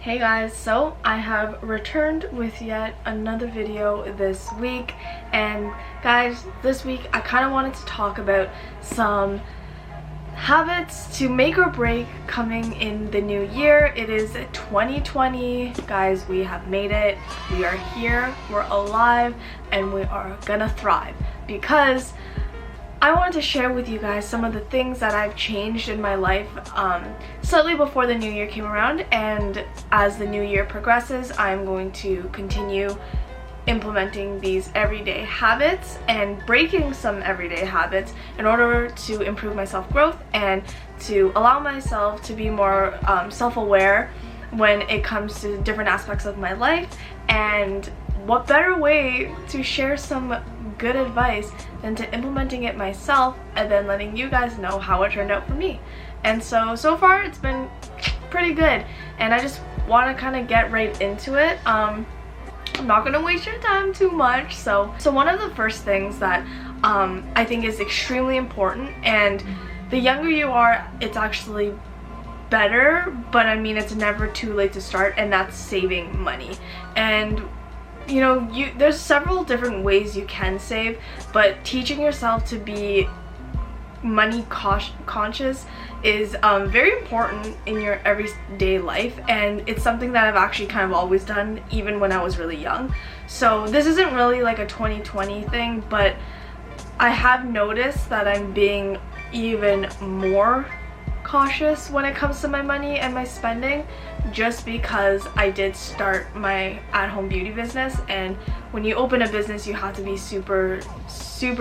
Hey guys, so I have returned with yet another video this week, and guys, this week I kind of wanted to talk about some habits to make or break coming in the new year. It is 2020, guys. We have made it. We are here, we're alive, and we are gonna thrive because I wanted to share with you guys some of the things that I've changed in my life slightly before the new year came around, and as the new year progresses, I'm going to continue implementing these everyday habits and breaking some everyday habits in order to improve my self-growth and to allow myself to be more self-aware when it comes to different aspects of my life. And what better way to share some good advice than to implementing it myself and then letting you guys know how it turned out for me. And so far it's been pretty good, and I just want to kind of get right into it. I'm not gonna waste your time too much. So one of the first things that I think is extremely important, and the younger you are, it's actually better, but I mean, it's never too late to start, and that's saving money. And you know, there's several different ways you can save, but teaching yourself to be money conscious is very important in your everyday life, and it's something that I've actually kind of always done even when I was really young. So this isn't really like a 2020 thing, but I have noticed that I'm being even more cautious when it comes to my money and my spending, just because I did start my at-home beauty business, and when you open a business you have to be super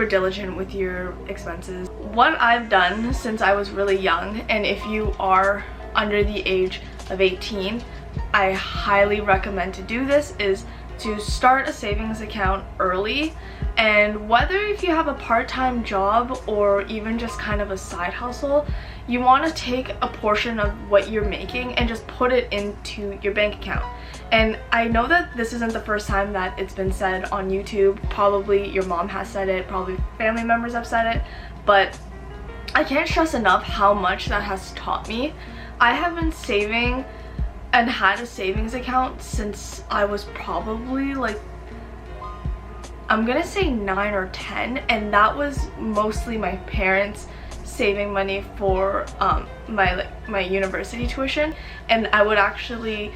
diligent with your expenses. What I've done since I was really young, and if you are under the age of 18, I highly recommend to do this, is to start a savings account early. And whether if you have a part-time job or even just kind of a side hustle, you want to take a portion of what you're making and just put it into your bank account. And I know that this isn't the first time that it's been said on YouTube. Probably your mom has said it, probably family members have said it, but I can't stress enough how much that has taught me. I have been saving and had a savings account since I was probably like, I'm gonna say 9 or 10, and that was mostly my parents saving money for my university tuition, and I would actually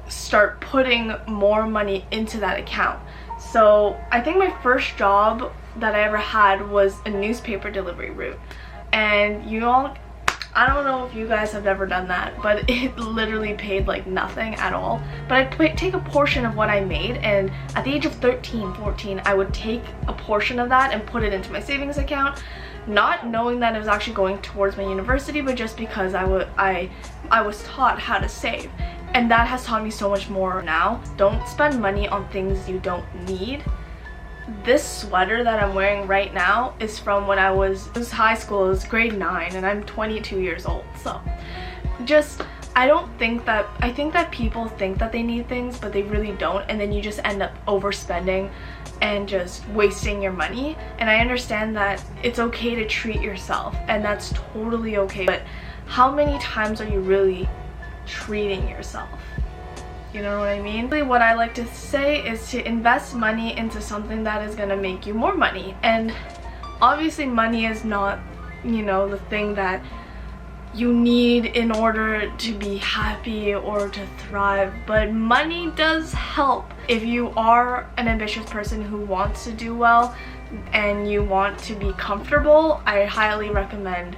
start putting more money into that account. So I think my first job that I ever had was a newspaper delivery route, and you all, I don't know if you guys have ever done that, but it literally paid like nothing at all. But I'd take a portion of what I made, and at the age of 13, 14, I would take a portion of that and put it into my savings account, not knowing that it was actually going towards my university, but just because I was taught how to save. And that has taught me so much more now. Don't spend money on things you don't need. This sweater that I'm wearing right now is from when it was high school. It was grade 9, and I'm 22 years old. So just, I think that people think that they need things, but they really don't, and then you just end up overspending and just wasting your money. And I understand that it's okay to treat yourself, and that's totally okay, but how many times are you really treating yourself? You know what I mean? What I like to say is to invest money into something that is gonna make you more money. And obviously money is not, you know, the thing that you need in order to be happy or to thrive, but money does help. If you are an ambitious person who wants to do well and you want to be comfortable, I highly recommend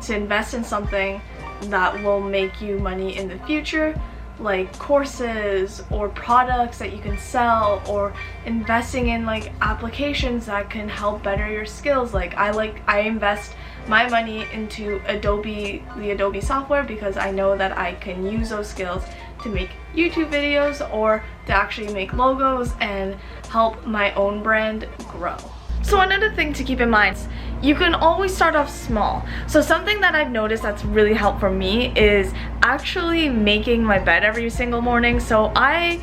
to invest in something that will make you money in the future, like courses or products that you can sell, or investing in like applications that can help better your skills. Like I invest my money into the Adobe software, because I know that I can use those skills to make YouTube videos or to actually make logos and help my own brand grow. So another thing to keep in mind, you can always start off small. So something that I've noticed that's really helped for me is actually making my bed every single morning. So I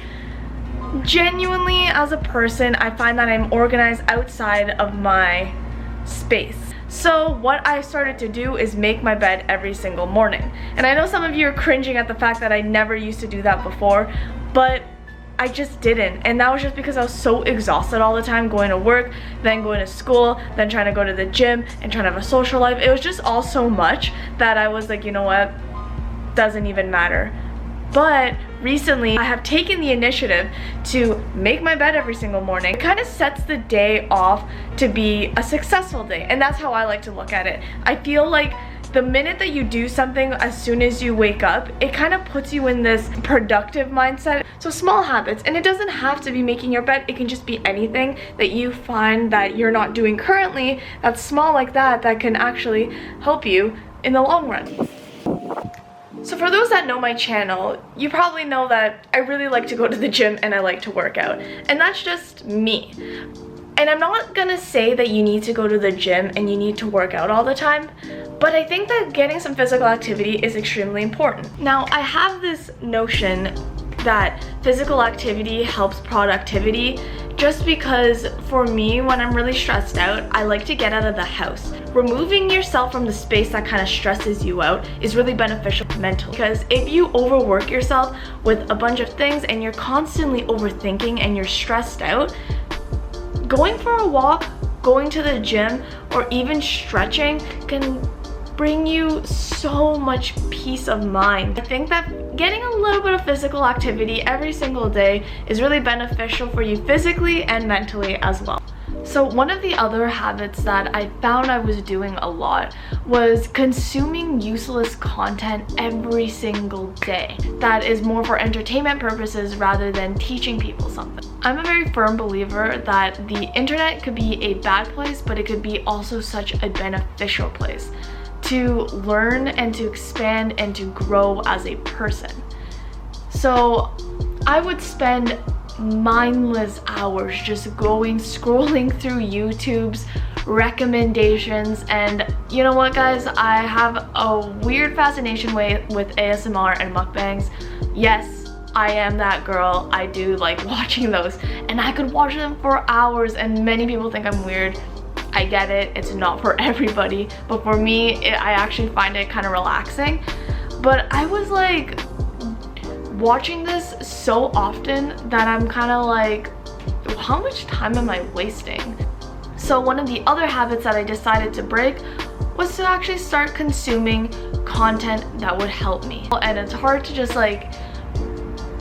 genuinely, as a person, I find that I'm organized outside of my space. So what I started to do is make my bed every single morning. And I know some of you are cringing at the fact that I never used to do that before, but I just didn't. And that was just because I was so exhausted all the time, going to work, then going to school, then trying to go to the gym and trying to have a social life. It was just all so much that I was like, you know what, doesn't even matter. But recently I have taken the initiative to make my bed every single morning. It kind of sets the day off to be a successful day, and that's how I like to look at it. I feel like the minute that you do something as soon as you wake up, it kind of puts you in this productive mindset. So small habits, and it doesn't have to be making your bed, it can just be anything that you find that you're not doing currently that's small like that can actually help you in the long run. So for those that know my channel, you probably know that I really like to go to the gym and I like to work out. And that's just me. And I'm not gonna say that you need to go to the gym and you need to work out all the time, but I think that getting some physical activity is extremely important. Now, I have this notion that physical activity helps productivity just because for me, when I'm really stressed out, I like to get out of the house. Removing yourself from the space that kind of stresses you out is really beneficial mentally, because if you overwork yourself with a bunch of things and you're constantly overthinking and you're stressed out, going for a walk, going to the gym, or even stretching can bring you so much peace of mind. I think that getting a little bit of physical activity every single day is really beneficial for you physically and mentally as well. So one of the other habits that I found I was doing a lot was consuming useless content every single day that is more for entertainment purposes rather than teaching people something. I'm a very firm believer that the internet could be a bad place, but it could be also such a beneficial place to learn and to expand and to grow as a person. So I would spend mindless hours just scrolling through YouTube's recommendations, and you know what, guys, I have a weird fascination with ASMR and mukbangs. Yes, I am that girl. I do like watching those, and I could watch them for hours, and many people think I'm weird. I get it, it's not for everybody, but for me, I actually find it kind of relaxing. But I was like watching this so often that I'm kind of like, how much time am I wasting? So one of the other habits that I decided to break was to actually start consuming content that would help me. And it's hard to just like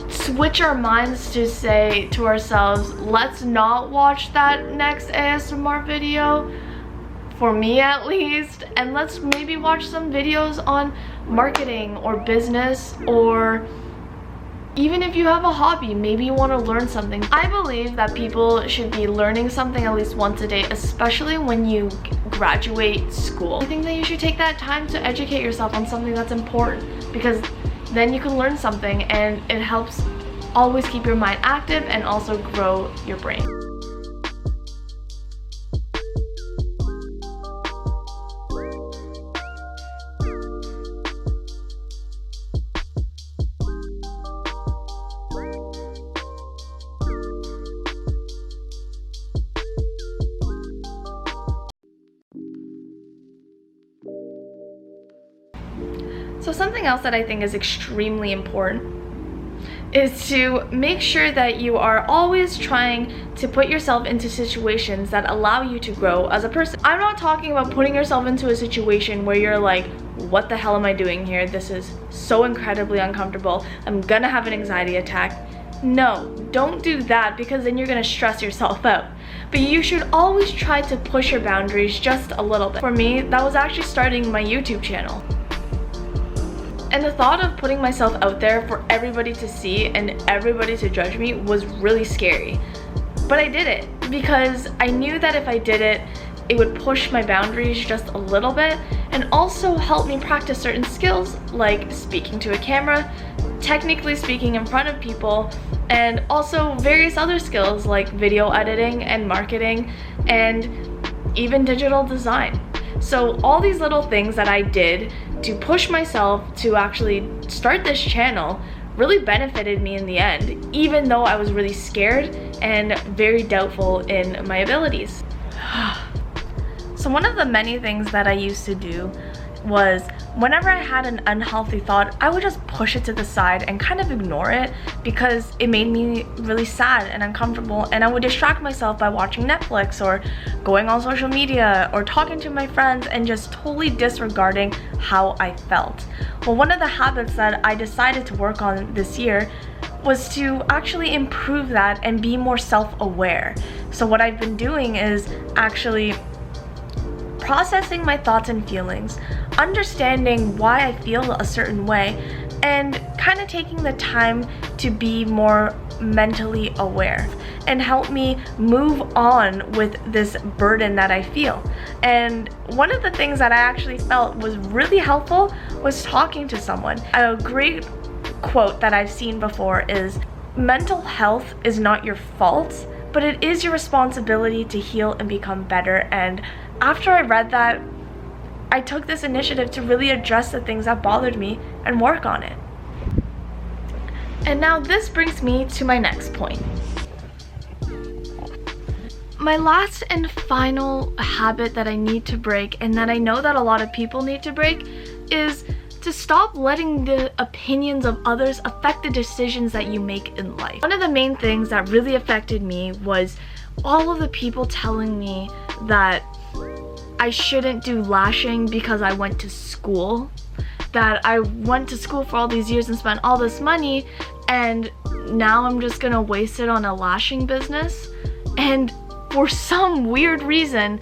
switch our minds to say to ourselves, let's not watch that next ASMR video, for me at least, and let's maybe watch some videos on marketing or business, or even if you have a hobby, maybe you want to learn something. I believe that people should be learning something at least once a day, especially when you graduate school. I think that you should take that time to educate yourself on something that's important, because then you can learn something and it helps always keep your mind active and also grow your brain. So something else that I think is extremely important is to make sure that you are always trying to put yourself into situations that allow you to grow as a person. I'm not talking about putting yourself into a situation where you're like, what the hell am I doing here? This is so incredibly uncomfortable. I'm gonna have an anxiety attack. No, don't do that, because then you're gonna stress yourself out. But you should always try to push your boundaries just a little bit. For me, that was actually starting my YouTube channel. And the thought of putting myself out there for everybody to see and everybody to judge me was really scary. But I did it because I knew that if I did it, it would push my boundaries just a little bit and also help me practice certain skills like speaking to a camera, technically speaking in front of people, and also various other skills like video editing and marketing and even digital design. So all these little things that I did to push myself to actually start this channel really benefited me in the end, even though I was really scared and very doubtful in my abilities. So one of the many things that I used to do was whenever I had an unhealthy thought, I would just push it to the side and kind of ignore it because it made me really sad and uncomfortable, and I would distract myself by watching Netflix or going on social media or talking to my friends and just totally disregarding how I felt. Well, one of the habits that I decided to work on this year was to actually improve that and be more self-aware. So what I've been doing is actually processing my thoughts and feelings, understanding why I feel a certain way, and kind of taking the time to be more mentally aware and help me move on with this burden that I feel. And one of the things that I actually felt was really helpful was talking to someone. A great quote that I've seen before is, mental health is not your fault, but it is your responsibility to heal and become better. And after I read that, I took this initiative to really address the things that bothered me and work on it. And now this brings me to my next point. My last and final habit that I need to break, and that I know that a lot of people need to break, is to stop letting the opinions of others affect the decisions that you make in life. One of the main things that really affected me was all of the people telling me that I shouldn't do lashing because I went to school, that I went to school for all these years and spent all this money, and now I'm just gonna waste it on a lashing business. And for some weird reason,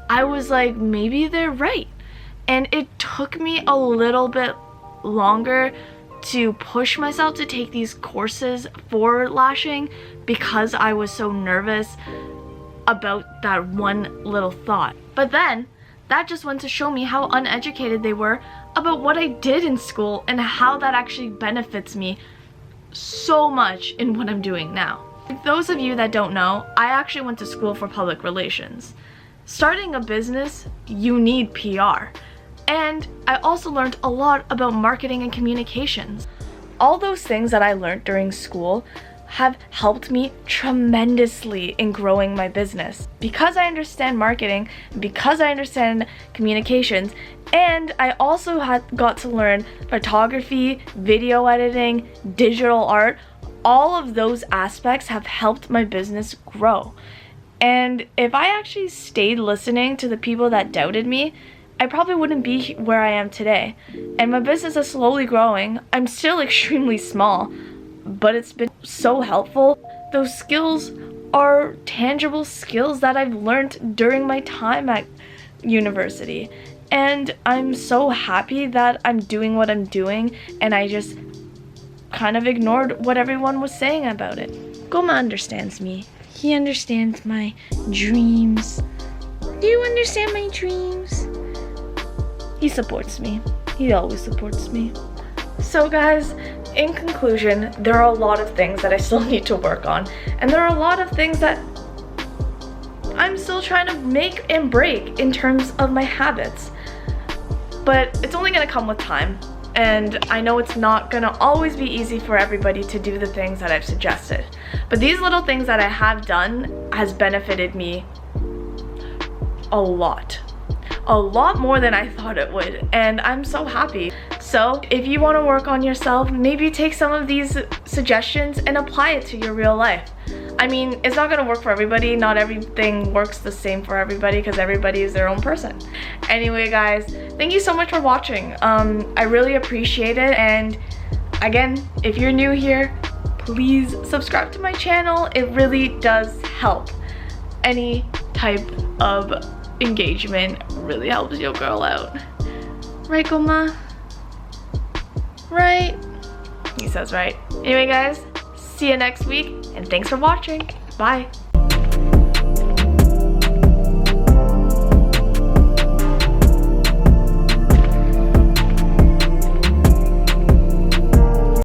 I was like, maybe they're right. And it took me a little bit longer to push myself to take these courses for lashing because I was so nervous about that one little thought. But then that just went to show me how uneducated they were about what I did in school and how that actually benefits me so much in what I'm doing now. For those of you that don't know, I actually went to school for public relations. Starting a business, you need PR. And I also learned a lot about marketing and communications. All those things that I learned during school have helped me tremendously in growing my business. Because I understand marketing, because I understand communications, and I also got to learn photography, video editing, digital art. All of those aspects have helped my business grow. And if I actually stayed listening to the people that doubted me, I probably wouldn't be where I am today. And my business is slowly growing. I'm still extremely small, but it's been so helpful. Those skills are tangible skills that I've learned during my time at university. And I'm so happy that I'm doing what I'm doing, and I just kind of ignored what everyone was saying about it. Goma understands me. He understands my dreams. Do you understand my dreams? He supports me. He always supports me. So guys, in conclusion, there are a lot of things that I still need to work on, and there are a lot of things that I'm still trying to make and break in terms of my habits. But it's only gonna come with time, and I know it's not gonna always be easy for everybody to do the things that I've suggested. But these little things that I have done has benefited me a lot more than I thought it would, and I'm so happy. So if you want to work on yourself, maybe take some of these suggestions and apply it to your real life. I mean, it's not gonna work for everybody. Not everything works the same for everybody because everybody is their own person. Anyway guys, thank you so much for watching. I really appreciate it, and again, if you're new here, please subscribe to my channel. It really does help. Any type of engagement really helps your girl out. Right, Goma? Right? He says right. Anyway guys, see you next week, and thanks for watching. Bye.